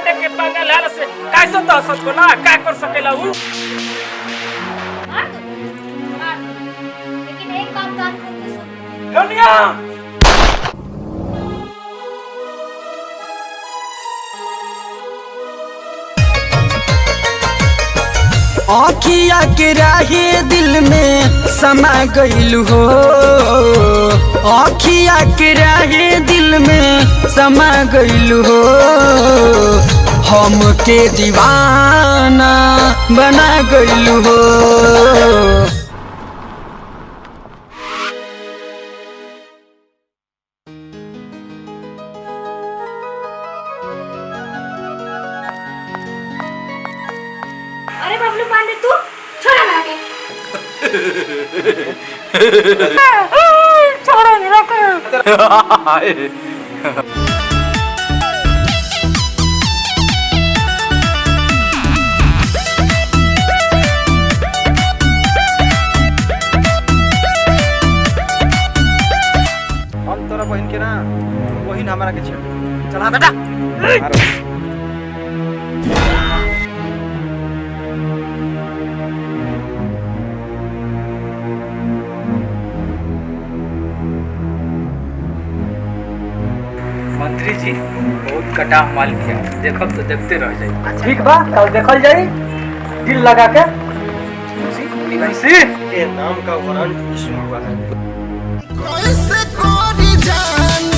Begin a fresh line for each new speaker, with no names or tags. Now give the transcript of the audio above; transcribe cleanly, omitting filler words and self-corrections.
काटे के पागल हाल से कैसे तो हसत को ना का कर सकेला उ
मार दो लेकिन एक बात कान खोल के सुन
दुनिया
आँखिया के राहे दिल में समा गइलू हो, आँखिया के राहे दिल में समा गइलू हो, हमके दीवाना बना गइलू हो।
अरे बबलू पांडे तू छोड़ा ना के
छोड़ो नहीं रखे
हम तोरा बहन के ना वही ना हमारा के छेड़ चला बेटा
मंत्री जी बहुत कटा माल किया देखब तो देखते रह जाए ठीक बा कल देखल जाई दिल लगा के
ये नाम का वरण विष्णु हुआ है।
कैसे कोरी जान